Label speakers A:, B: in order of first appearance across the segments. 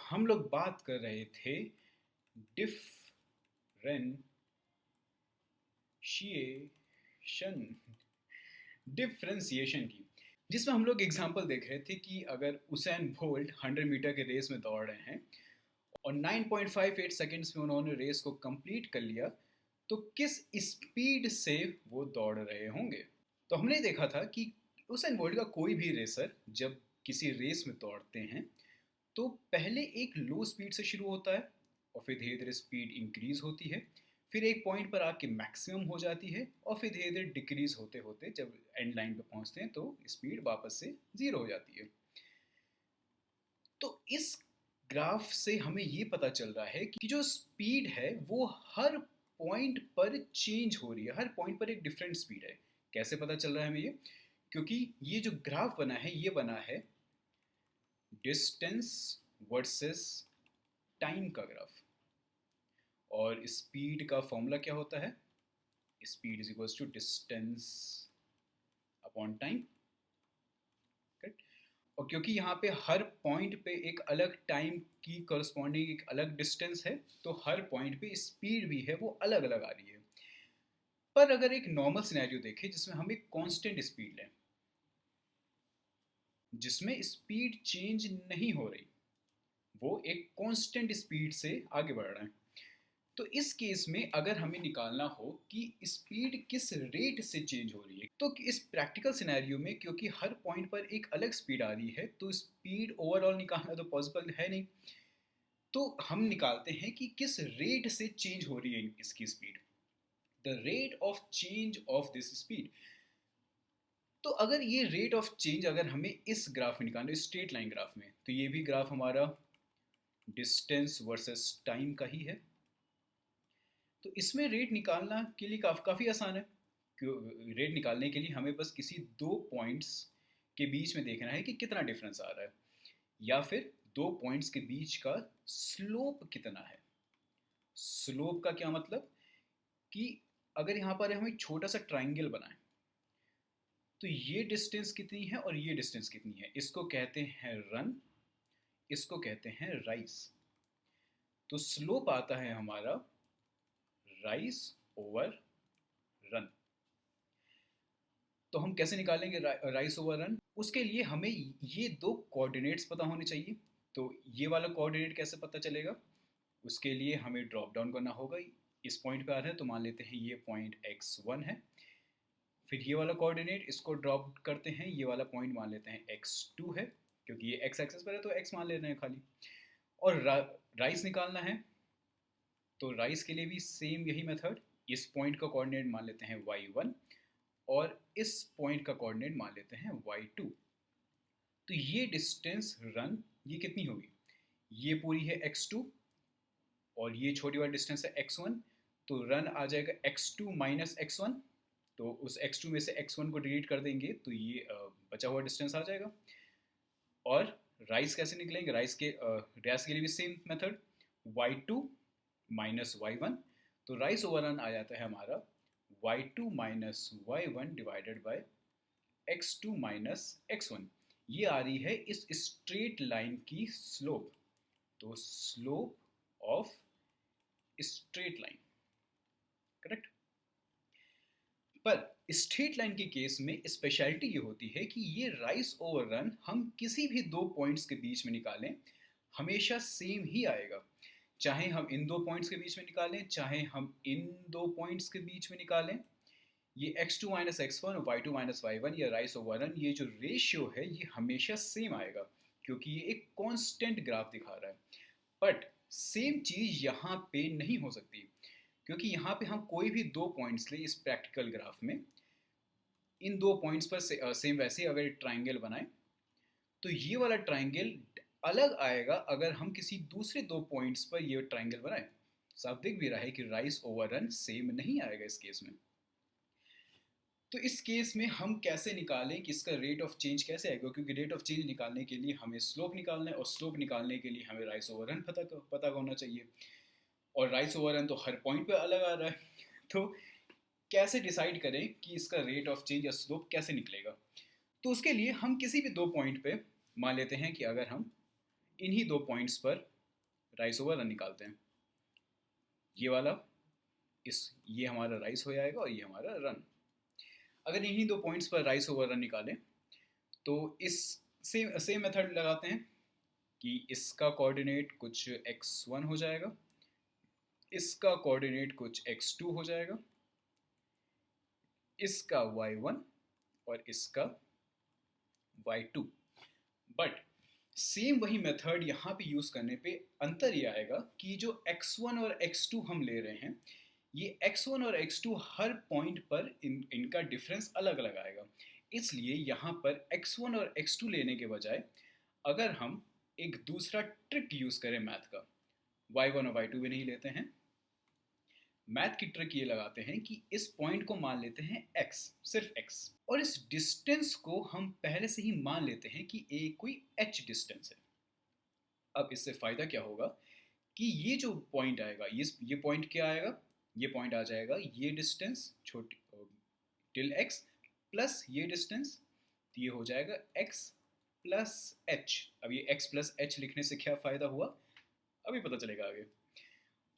A: हम लोग बात कर रहे थे डिफरेंशिएशन डिफरेंशिएशन की, जिसमें हम लोग एग्जांपल देख रहे थे कि अगर उसेन बोल्ट 100 मीटर के रेस में दौड़ रहे हैं और 9.58 सेकंड्स में उन्होंने रेस को कंप्लीट कर लिया, तो किस स्पीड से वो दौड़ रहे होंगे। तो हमने देखा था कि उसेन बोल्ट का कोई भी रेसर जब किसी रेस में दौड़ते हैं तो पहले एक लो स्पीड से शुरू होता है और फिर धीरे धीरे स्पीड इंक्रीज होती है, फिर एक पॉइंट पर आके मैक्सिमम हो जाती है और फिर धीरे धीरे डिक्रीज होते होते जब एंड लाइन पे पहुंचते हैं तो स्पीड वापस से जीरो हो जाती है। तो इस ग्राफ से हमें ये पता चल रहा है कि जो स्पीड है वो हर पॉइंट पर चेंज हो रही है, हर पॉइंट पर एक डिफरेंट स्पीड है। कैसे पता चल रहा है हमें ये? क्योंकि ये जो ग्राफ बना है ये बना है डिस्टेंस वर्सेस टाइम का ग्राफ। और स्पीड का फॉर्मूला क्या होता है? Speed is equals to distance upon time. और क्योंकि यहाँ पे हर पॉइंट पे एक अलग टाइम की करस्पॉन्डिंग एक अलग डिस्टेंस है, तो हर पॉइंट पे स्पीड भी है वो अलग अलग आ रही है। पर अगर एक नॉर्मल सिनेरियो देखें जिसमें हम एक कांस्टेंट स्पीड लें, जिसमें स्पीड चेंज नहीं हो रही, वो एक कांस्टेंट स्पीड से आगे बढ़ रहे हैं, तो इस केस में अगर हमें निकालना हो कि स्पीड किस रेट से चेंज हो रही है, तो इस प्रैक्टिकल सिनेरियो में क्योंकि हर पॉइंट पर एक अलग स्पीड आ रही है तो स्पीड ओवरऑल निकालना तो पॉसिबल है नहीं। तो हम निकालते हैं कि किस रेट से चेंज हो रही है इसकी speed, the rate of change of this speed. तो अगर ये रेट ऑफ चेंज अगर हमें इस ग्राफ में निकालना है, स्ट्रेट लाइन ग्राफ में, तो ये भी ग्राफ हमारा डिस्टेंस वर्सेस टाइम का ही है। तो इसमें रेट निकालना के लिए काफ़ी आसान है। रेट निकालने के लिए हमें बस किसी दो पॉइंट्स के बीच में देखना है कि कितना डिफरेंस आ रहा है, या फिर दो पॉइंट्स के बीच का स्लोप कितना है। स्लोप का क्या मतलब कि अगर यहाँ पर हम एक छोटा सा ट्राइंगल बनाएं, तो ये डिस्टेंस कितनी है और ये डिस्टेंस कितनी है, इसको कहते हैं रन, इसको कहते हैं राइस। तो स्लोप आता है हमारा राइस ओवर रन। तो हम कैसे निकालेंगे राइस ओवर रन? उसके लिए हमें ये दो कोऑर्डिनेट्स पता होने चाहिए। तो ये वाला कोऑर्डिनेट कैसे पता चलेगा? उसके लिए हमें ड्रॉप डाउन करना होगा। इस पॉइंट पे आ रहा है तो मान लेते हैं ये पॉइंट x1 है, फिर ये वाला कोऑर्डिनेट इसको ड्रॉप करते हैं, ये वाला पॉइंट मान लेते हैं x2 है, क्योंकि ये x एक्सिस पर है तो x मान ले रहे हैं खाली। और राइस निकालना है तो राइस के लिए भी सेम यही मेथड, इस पॉइंट का कोऑर्डिनेट मान लेते हैं y1 और इस पॉइंट का कोऑर्डिनेट मान लेते हैं y2। तो ये डिस्टेंस रन ये कितनी होगी? ये पूरी है x2 और ये छोटी वाली डिस्टेंस है x1, तो रन आ जाएगा x2 माइनस x1। तो उस x2 में से x1 को डिलीट कर देंगे तो ये बचा हुआ डिस्टेंस आ जाएगा। और राइस कैसे निकलेंगे? राइस के लिए भी same method, y2 minus y1। तो राइस ओवर रन आ जाता है हमारा y2 minus y1 divided by x2 minus x1। ये आ रही है इस स्ट्रेट लाइन की स्लोप। तो slope of straight line, correct. पर स्ट्रेट लाइन के केस में स्पेशलिटी ये होती है कि ये राइस ओवर रन हम किसी भी दो पॉइंट्स के बीच में निकालें हमेशा सेम ही आएगा, चाहे हम इन दो पॉइंट्स के बीच में निकालें चाहे हम इन दो पॉइंट्स के बीच में निकालें। ये x2 माइनस x1 और y2 माइनस y1 या राइस ओवर रन, ये जो रेशियो है ये हमेशा सेम आएगा क्योंकि ये एक कांस्टेंट ग्राफ दिखा रहा है। बट सेम चीज़ यहाँ पे नहीं हो सकती क्योंकि यहाँ पे हम कोई भी दो पॉइंट्स ले इस प्रैक्टिकल ग्राफ में, इन दो पॉइंट्स पर सेम वैसे अगर ट्राइंगल बनाए तो ये वाला ट्राइंगल अलग आएगा अगर हम किसी दूसरे दो पॉइंट्स पर ये ट्राइंगल बनाए। साफ दिख भी रहा है कि राइस ओवर रन सेम नहीं आएगा इस केस में। तो इस केस में हम कैसे निकालें कि इसका रेट ऑफ चेंज कैसे आएगा, क्योंकि रेट ऑफ चेंज निकालने के लिए हमें स्लोप निकालना है और स्लोप निकालने के लिए हमें राइस ओवर रन पता होना चाहिए, और राइस ओवर रन तो हर पॉइंट पे अलग आ रहा है। तो कैसे डिसाइड करें कि इसका रेट ऑफ चेंज या स्लोप कैसे निकलेगा? तो उसके लिए हम किसी भी दो पॉइंट पे मान लेते हैं कि अगर हम इन्हीं दो पॉइंट्स पर राइस ओवर रन निकालते हैं। ये वाला ये हमारा राइस हो जाएगा और ये हमारा रन। अगर इन्हीं दो पॉइंट्स पर राइस ओवर रन निकालें तो इस सेम मेथड लगाते हैं कि इसका कोऑर्डिनेट कुछ x1 हो जाएगा, इसका कोऑर्डिनेट कुछ x2 हो जाएगा, इसका y1 और इसका y2। बट सेम वही मेथड यहाँ पे यूज़ करने पे अंतर ये आएगा कि जो x1 और x2 हम ले रहे हैं, ये x1 और x2 हर पॉइंट पर इनका डिफरेंस अलग अलग आएगा। इसलिए यहाँ पर x1 और x2 लेने के बजाय अगर हम एक दूसरा ट्रिक यूज़ करें मैथ का, y1 और y2 भी नहीं लेते हैं, मैथ की ट्रिक ये लगाते हैं कि इस पॉइंट को मान लेते हैं x, सिर्फ x, और इस डिस्टेंस को हम पहले से ही मान लेते हैं कि एक कोई h डिस्टेंस है। अब इससे फ़ायदा क्या होगा कि ये जो पॉइंट आएगा, ये पॉइंट क्या आएगा, ये पॉइंट आ जाएगा ये डिस्टेंस छोटी टिल x प्लस ये डिस्टेंस, तो ये हो जाएगा x प्लस h। अब ये x प्लस h लिखने से क्या फ़ायदा हुआ अभी पता चलेगा आगे।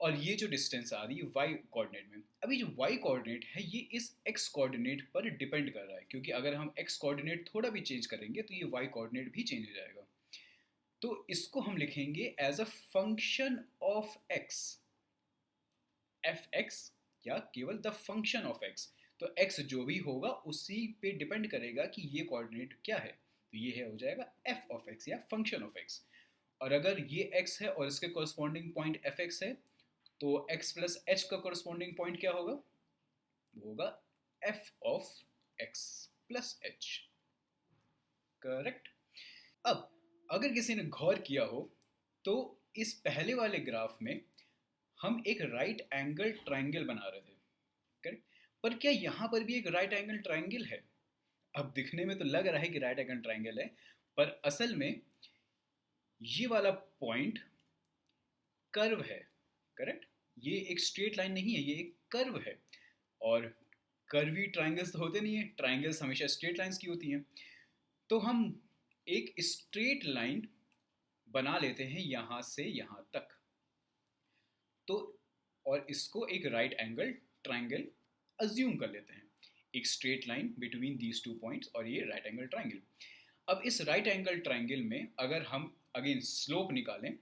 A: और ये जो डिस्टेंस आ रही है y कोऑर्डिनेट में, अभी जो y कोऑर्डिनेट है ये इस x कोऑर्डिनेट पर डिपेंड कर रहा है, क्योंकि अगर हम x कोऑर्डिनेट थोड़ा भी चेंज करेंगे तो ये y कोऑर्डिनेट भी चेंज हो जाएगा। तो इसको हम लिखेंगे as a function of x, fx, या केवल द फंक्शन ऑफ x। तो x जो भी होगा उसी पे डिपेंड करेगा कि ये कोऑर्डिनेट क्या है, तो ये हो जाएगा f ऑफ x या फंक्शन ऑफ x। और अगर ये x है और इसके कॉरस्पॉन्डिंग पॉइंट fx है, तो x प्लस h का कॉरस्पॉन्डिंग पॉइंट क्या होगा, वो होगा f of x plus h। Correct. अब अगर किसी ने गौर किया हो तो इस पहले वाले ग्राफ में हम एक राइट एंगल ट्रायंगल बना रहे थे, करेक्ट, पर क्या यहाँ पर भी एक राइट एंगल ट्रायंगल है? अब दिखने में तो लग रहा है कि राइट एंगल ट्रायंगल है, पर असल में ये वाला पॉइंट कर्व है, करेक्ट। ये एक स्ट्रेट लाइन नहीं है, ये एक कर्व है, और कर्वी ट्रायंगल्स तो होते नहीं है, ट्रायंगल्स हमेशा स्ट्रेट लाइंस की होती हैं। तो हम एक स्ट्रेट लाइन बना लेते हैं यहाँ से यहाँ तक, तो और इसको एक राइट एंगल ट्रायंगल अज्यूम कर लेते हैं, एक straight line between these two points, और ये राइट एंगल ट्रायंगल। अब इस राइट एंगल ट्रायंगल में अगर हम अगेन स्लोप निकालें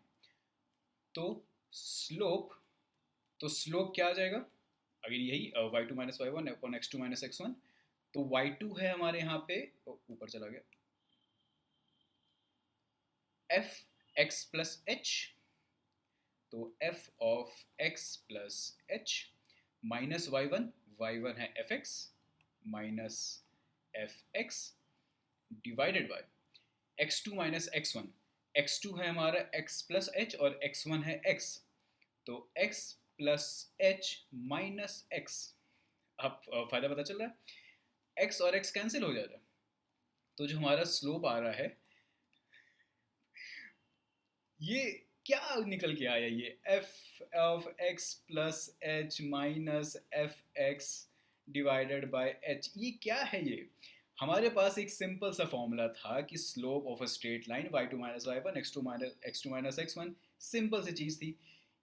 A: तो स्लोप क्या आ जाएगा, अगेन यही y2 minus y1 upon x2 minus x1। तो y2 है हमारे यहाँ पे, ऊपर चला गया, f x प्लस h, तो f of x plus h minus y1 है fx minus fx divided by x2 minus x1 है हमारा x प्लस h और x1 है x, तो x plus h minus x। अब फायदा पता चल रहा है, x और x कैंसिल हो जाता है, तो जो हमारा स्लोप आ रहा है ये क्या निकल के आया, ये f of x plus h minus F x divided by h। ये क्या है, ये हमारे पास एक सिंपल सा फॉर्मूला था कि slope of a straight line y2 minus y1 x2 minus x1, simple सी चीज़ थी।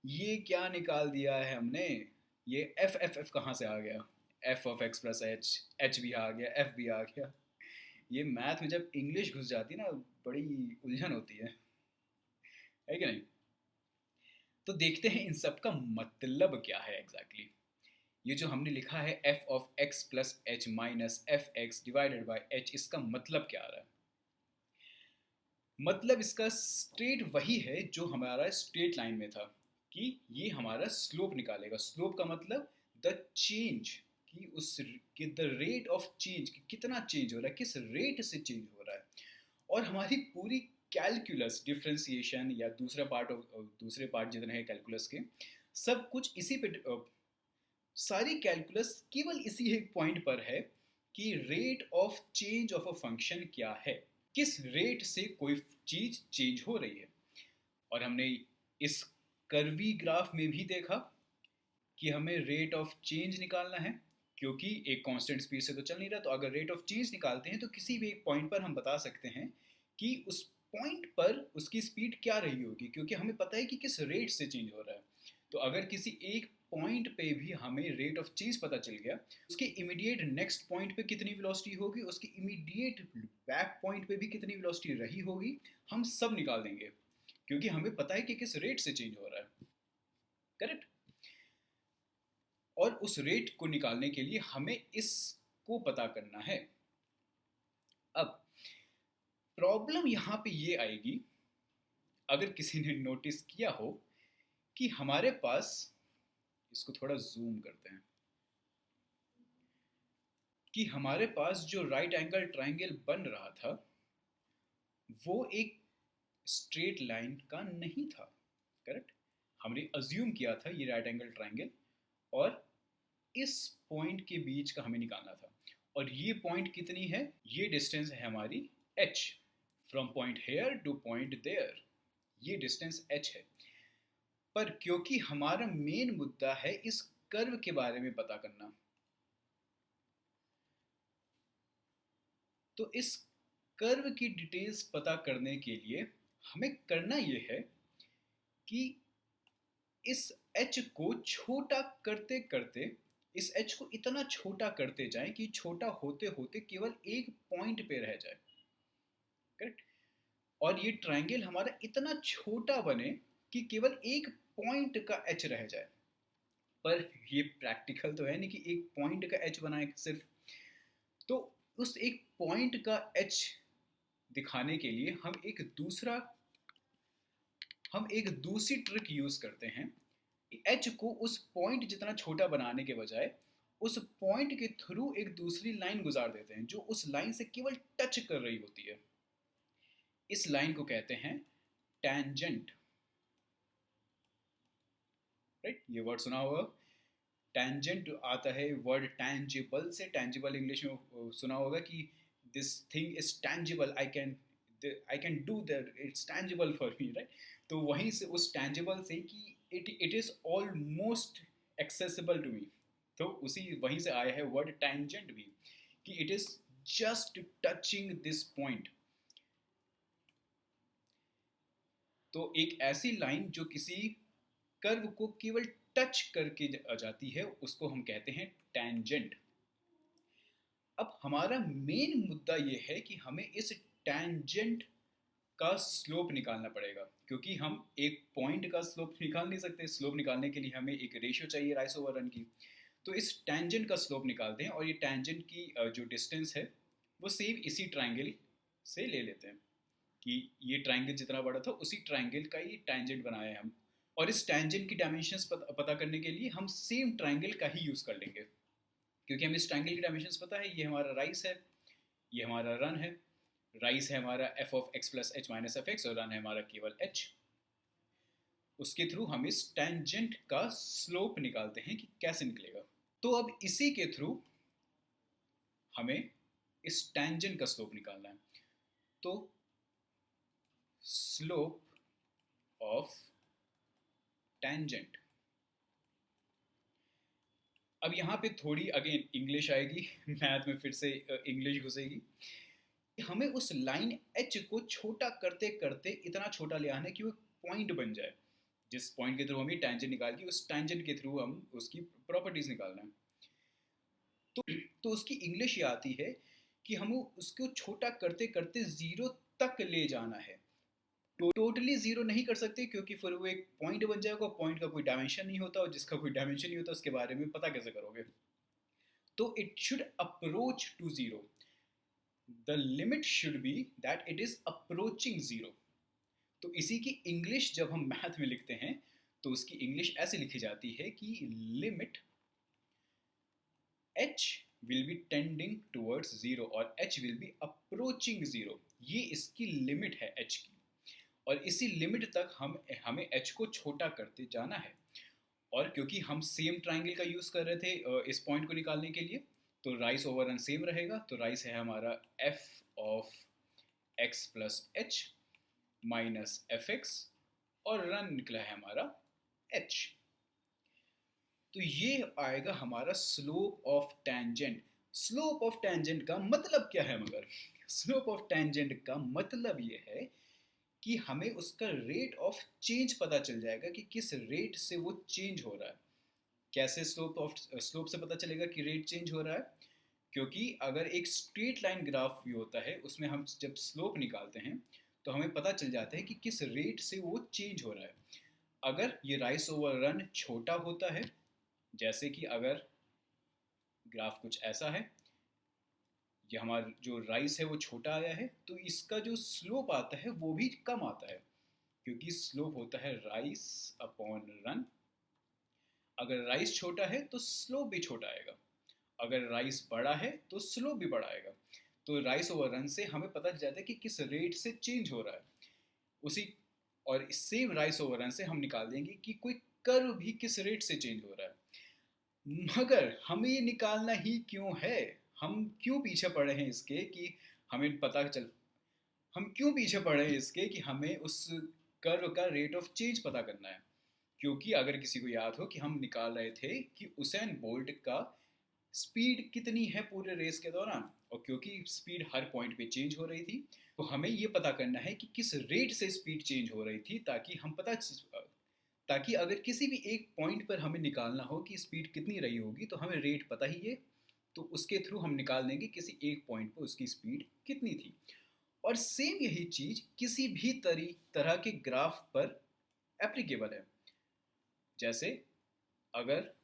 A: ये क्या निकाल दिया है हमने, ये f कहाँ से आ गया, f of x plus h भी आ गया, f भी आ गया। ये मैथ में जब इंग्लिश घुस जाती है ना, बड़ी उलझन होती है कि नहीं। तो देखते हैं इन सब का मतलब क्या है एग्जैक्टली। ये जो हमने लिखा है f of x plus h minus F x divided by h, इसका मतलब क्या आ रहा है? मतलब इसका स्ट्रेट वही है जो हमारा स्ट्रेट लाइन में था, कि ये हमारा स्लोप निकालेगा। स्लोप का मतलब द चेंज, कि उस कि द रेट ऑफ चेंज, कि कितना चेंज हो रहा है, किस रेट से चेंज हो रहा है। और हमारी पूरी कैलकुलस, डिफ्रेंसिएशन या दूसरे पार्ट जितने हैं कैलकुलस के, सब कुछ इसी पे, सारी कैलकुलस केवल इसी एक पॉइंट पर है कि rate of change of a function क्या है, किस रेट से कोई चीज चेंज हो रही है। और हमने इस कर्वी ग्राफ में भी देखा कि हमें रेट ऑफ चेंज निकालना है, क्योंकि एक कांस्टेंट स्पीड से तो चल नहीं रहा। तो अगर रेट ऑफ चेंज निकालते हैं तो किसी भी एक पॉइंट पर हम बता सकते हैं कि उस पॉइंट पर उसकी स्पीड क्या रही होगी, क्योंकि हमें पता है कि किस रेट से चेंज हो रहा है। तो अगर किसी एक पॉइंट पे भी हमें रेट ऑफ चेंज पता चल गया, उसके इमीडिएट नेक्स्ट पॉइंट पे कितनी वेलोसिटी होगी, उसके इमीडिएट बैक पॉइंट पे भी कितनी वेलोसिटी रही होगी, हम सब निकाल देंगे, क्योंकि हमें पता है कि किस रेट से चेंज हो रहा है। करेक्ट। और उस रेट को निकालने के लिए हमें इसको पता करना है। अब प्रॉब्लम यहां पे ये आएगी, अगर किसी ने नोटिस किया हो कि हमारे पास, इसको थोड़ा जूम करते हैं, कि हमारे पास जो राइट एंगल ट्राइंगल बन रहा था वो एक स्ट्रेट लाइन का नहीं था। करेक्ट। हमने अज्यूम किया था ये राइट एंगल ट्राइंगल, और इस पॉइंट के बीच का हमें निकालना था। और ये पॉइंट कितनी है, ये डिस्टेंस है हमारी h, from point here to point there, ये डिस्टेंस h है। पर क्योंकि हमारा मेन मुद्दा है इस कर्व के बारे में पता करना, तो इस कर्व की डिटेल्स पता करने के लिए हमें करना ये है कि इस h को छोटा करते करते, इस h को इतना छोटा करते जाएं कि छोटा होते होते केवल एक पॉइंट पे रह जाए। करेक्ट। और ये ट्रायंगल हमारा इतना छोटा बने कि केवल एक पॉइंट का h रह जाए। पर ये प्रैक्टिकल तो है नहीं कि एक पॉइंट का h बनाए सिर्फ। तो उस एक पॉइंट का h दिखाने के लिए हम एक दूसरी ट्रिक यूज करते हैं। h को उस पॉइंट जितना छोटा बनाने के बजाय उस पॉइंट के थ्रू एक दूसरी लाइन गुजार देते हैं जो उस लाइन से केवल टच कर रही होती है। इस लाइन को कहते हैं टैंजेंट। राइट, ये वर्ड सुना होगा, टैंजेंट आता है वर्ड टैंजिबल से। टैंजिबल इंग्लिश में सुना होगा कि this thing is tangible, I can do that, it's tangible for me. Right, तो वहीं से उस टैंजिबल से कि it is almost accessible to me, तो उसी वहीं से आया है वर्ड टैंजेंट भी, कि it is just touching this point. तो एक ऐसी लाइन जो किसी कर्व को केवल टच करके जाती है उसको हम कहते हैं टैंजेंट। अब हमारा मेन मुद्दा ये है कि हमें इस टैंजेंट का स्लोप निकालना पड़ेगा, क्योंकि हम एक पॉइंट का स्लोप निकाल नहीं सकते। स्लोप निकालने के लिए हमें एक रेशियो चाहिए राइस ओवर रन की। तो इस टैंजेंट का स्लोप निकालते हैं, और ये टैंजेंट की जो डिस्टेंस है वो सेम इसी ट्राइंगल से ले लेते हैं, कि ये ट्राइंगल जितना बड़ा था उसी ट्राइंगल का ये टैंजेंट बनाया है हम। और इस टैंजेंट की डायमेंशंस पता करने के लिए हम सेम ट्राइंगल का ही यूज़ कर लेंगे, क्योंकि हमें इस ट्राइंगल की डायमेंशंस पता है। ये हमारा राइस है, ये हमारा रन है। राइस है हमारा F of x plus H minus F x, और रन है हमारा केवल एच। उसके थ्रू हम इस टैंजेंट का स्लोप निकालते हैं कि कैसे निकलेगा। तो अब इसी के थ्रू हमें इस टैंजेंट का स्लोप निकालना है। तो स्लोप ऑफ टैंजेंट, अब यहाँ पे थोड़ी अगेन इंग्लिश आएगी, मैथ में फिर से इंग्लिश घुसेगी। हमें उस लाइन एच को छोटा करते करते इतना छोटा ले आना है कि वो पॉइंट बन जाए, जिस पॉइंट के थ्रू हमें टैंजेंट निकाल के उस टैंजेंट के थ्रू हम उसकी प्रॉपर्टीज निकालना है। तो उसकी इंग्लिश ये आती है कि हमें उसको छोटा करते करते जीरो तक ले जाना है। टोटली जीरो नहीं कर सकते, क्योंकि फिर वो एक पॉइंट बन जाएगा। पॉइंट का कोई डायमेंशन नहीं होता, और जिसका कोई डायमेंशन नहीं होता उसके बारे में पता कैसे करोगे। तो it should approach to zero, the limit should be that it is approaching zero. तो इसी की इंग्लिश जब हम मैथ में लिखते हैं तो उसकी इंग्लिश ऐसे लिखी जाती है कि limit h will be tending towards zero और h will be approaching zero। ये इसकी लिमिट है h की, और इसी लिमिट तक हमें h को छोटा करते जाना है। और क्योंकि हम सेम ट्राइंगल का यूज कर रहे थे इस पॉइंट को निकालने के लिए, तो राइस ओवर रन सेम रहेगा। तो राइस है हमारा f of x plus H minus F x, और रन निकला है हमारा h। तो ये आएगा हमारा slope of tangent. Slope of tangent का मतलब क्या है, मगर स्लोप ऑफ टैंजेंट का मतलब ये है कि हमें उसका रेट ऑफ चेंज पता चल जाएगा कि किस रेट से वो चेंज हो रहा है। कैसे स्लोप से पता चलेगा कि रेट चेंज हो रहा है? क्योंकि अगर एक स्ट्रेट लाइन ग्राफ भी होता है उसमें हम जब स्लोप निकालते हैं तो हमें पता चल जाता है कि किस रेट से वो चेंज हो रहा है। अगर ये राइस ओवर रन छोटा होता है, जैसे कि अगर ग्राफ कुछ ऐसा है, ये हमारा जो राइस है वो छोटा आया है, तो इसका जो स्लोप आता है वो भी कम आता है, क्योंकि स्लोप होता है राइस अपॉन रन। अगर राइस छोटा है तो स्लोप भी छोटा आएगा, अगर राइस बड़ा है तो स्लोप भी बड़ा आएगा। तो राइस ओवर रन से हमें पता चल जाता है कि किस रेट से चेंज हो रहा है। उसी और सेम राइस ओवर रन से हम निकाल देंगे कि कोई कर्व भी किस रेट से चेंज हो रहा है। मगर हमें ये निकालना ही क्यों है? हम क्यों पीछे पड़े हैं इसके कि हमें पता चल हम क्यों पीछे पड़े हैं इसके कि हमें उस कर्व का रेट ऑफ चेंज पता करना है? क्योंकि अगर किसी को याद हो कि हम निकाल रहे थे कि उसेन बोल्ट का स्पीड कितनी है पूरे रेस के दौरान, और क्योंकि स्पीड हर पॉइंट पे चेंज हो रही थी, तो हमें ये पता करना है कि किस रेट से स्पीड चेंज हो रही थी, ताकि अगर किसी भी एक पॉइंट पर हमें निकालना हो कि स्पीड कितनी रही होगी तो हमें रेट पता ही है, तो उसके थ्रू हम निकाल देंगे किसी एक पॉइंट पर उसकी स्पीड कितनी थी। और सेम यही चीज किसी भी तरह के ग्राफ पर एप्लीकेबल है। जैसे अगर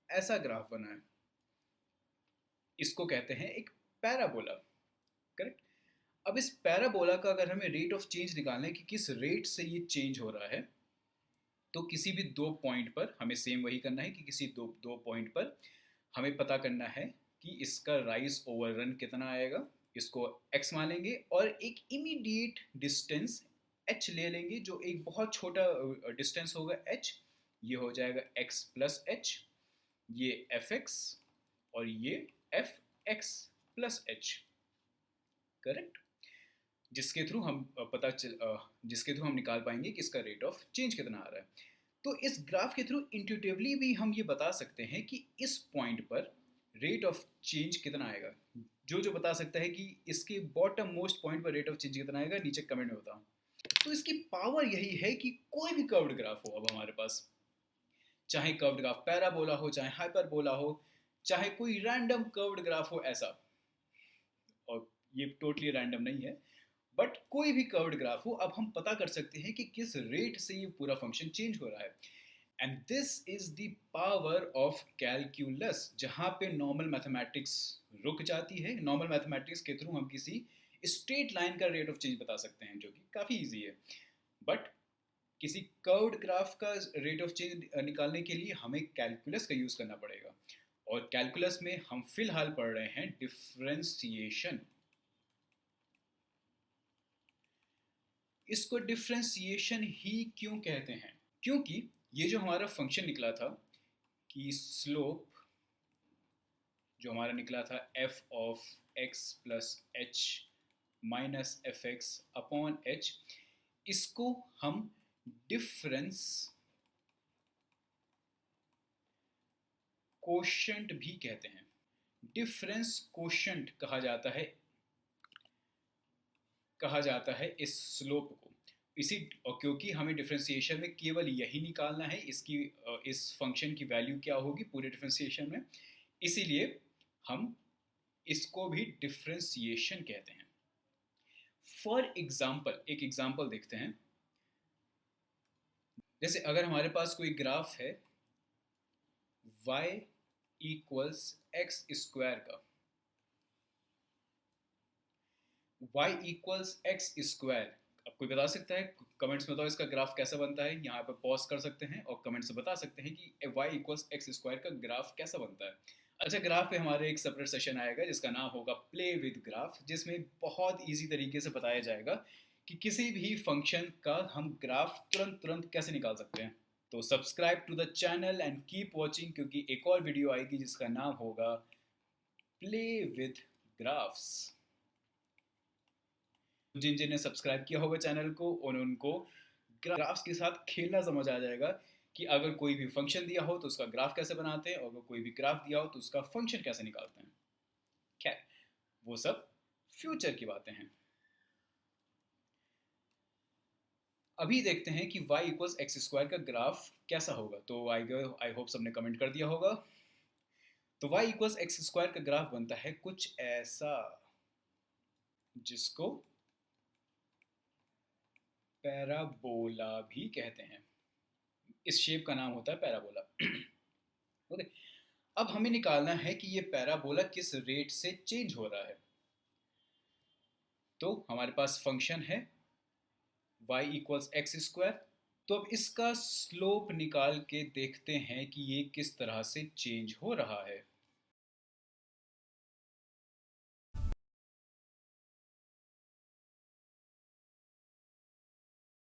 A: ऐसा ग्राफ बना है, इसको कहते हैं एक पैराबोला, करेक्ट? अब इस पैराबोला का अगर हमें रेट ऑफ चेंज निकालना है कि किस रेट से ये चेंज हो रहा है, तो किसी भी दो पॉइंट पर हमें सेम वही करना है कि किसी दो दो पॉइंट पर हमें पता करना है कि इसका राइज ओवर रन कितना आएगा। इसको x मानेंगे और एक इमीडिएट डिस्टेंस h ले लेंगे, जो एक बहुत छोटा डिस्टेंस होगा h। ये हो जाएगा x प्लस h, ये fx और ये fx प्लस h, करेक्ट? जिसके थ्रू हम निकाल पाएंगे कि इसका रेट ऑफ चेंज कितना आ रहा है। तो इस ग्राफ के थ्रू इंट्यूटिवली भी हम ये बता सकते हैं कि इस पॉइंट पर रेट ऑफ चेंज कितना आएगा। जो बता सकता है कि इसके बॉटम मोस्ट पॉइंट पर रेट ऑफ चेंज कितना आएगा, नीचे कमेंट में बताओ। तो इसकी पावर यही है कि कोई भी कर्व्ड ग्राफ हो अब हमारे पास, चाहे कर्व्ड ग्राफ पैराबोला हो, चाहे हाइपरबोला हो, चाहे कोई रैंडम कर्व्ड ग्राफ हो ऐसा, और ये टोटली रैंडम नहीं है, बट कोई भी कर्व्ड ग्राफ हो, अब हम पता कर सकते हैं कि किस रेट से ये पूरा फंक्शन चेंज हो रहा है। And this is the power of calculus, जहां पे नॉर्मल मैथमेटिक्स रुक जाती है। नॉर्मल मैथमेटिक्स के थ्रू हम किसी स्ट्रेट लाइन का रेट ऑफ चेंज बता सकते हैं, जो कि काफ़ी इजी है। बट किसी कर्व्ड ग्राफ का रेट ऑफ चेंज निकालने के लिए हमें कैलकुलस का यूज़ करना पड़ेगा, और कैलकुलस में हम फिलहाल पढ़ रहे हैं डिफरेंशिएशन। इसको डिफरेंशिएशन ही क्यों कहते हैं? क्योंकि ये जो हमारा फंक्शन निकला था कि स्लोप जो हमारा निकला था f of x plus H minus F x upon H, इसको हम डिफरेंस कोशेंट भी कहते हैं। डिफरेंस कोशेंट कहा जाता है इस स्लोप को। और क्योंकि हमें डिफरेंशिएशन में केवल यही निकालना है, इस फंक्शन की वैल्यू क्या होगी पूरे डिफरेंशिएशन में, इसीलिए हम इसको भी डिफरेंशिएशन कहते हैं। फॉर एग्जाम्पल, एक एग्जाम्पल देखते हैं। जैसे अगर हमारे पास कोई ग्राफ है y इक्वल्स एक्स स्क्वायर का, y इक्वल्स एक्स स्क्वायर, अब कोई बता सकता है? कमेंट्स में बताओ इसका ग्राफ कैसा बनता है। यहाँ पर पॉज कर सकते हैं और कमेंट्स में बता सकते हैं कि y इक्वल्स एक्स स्क्वायर का ग्राफ कैसा बनता है। अच्छा, ग्राफ पे हमारे एक सेपरेट सेशन आएगा जिसका नाम होगा प्ले विद ग्राफ, जिसमें बहुत इजी तरीके से बताया जाएगा कि किसी भी फंक्शन का हम ग्राफ तुरंत कैसे निकाल सकते हैं। तो subscribe to the channel and keep watching, क्योंकि एक और वीडियो आएगी जिसका नाम होगा प्ले विद ग्राफ्स। जिन सब्सक्राइब किया होगा चैनल को उनको ग्राफ्स के साथ खेलना समझ आ जाएगा कि अगर कोई भी फंक्शन दिया हो तो उसका ग्राफ कैसे बनाते हैं, और अगर कोई भी ग्राफ दिया हो तो उसका फंक्शन कैसे निकालते हैं। खैर, वो सब फ्यूचर की बातें हैं। अभी देखते हैं कि y इक्वल्स एक्स स्क्वायर का ग्राफ कैसा होगा। तो आई होप सबने कमेंट कर दिया होगा। तो y इक्वल्स एक्स स्क्वायर का ग्राफ बनता है कुछ ऐसा, जिसको पैराबोला भी कहते हैं। इस शेप का नाम होता है पैराबोला। ओके, अब हमें निकालना है कि ये पैराबोला किस रेट से चेंज हो रहा है। तो हमारे पास फंक्शन है y इक्वल्स एक्स स्क्वायर। तो अब इसका स्लोप निकाल के देखते हैं कि ये किस तरह से चेंज हो रहा है।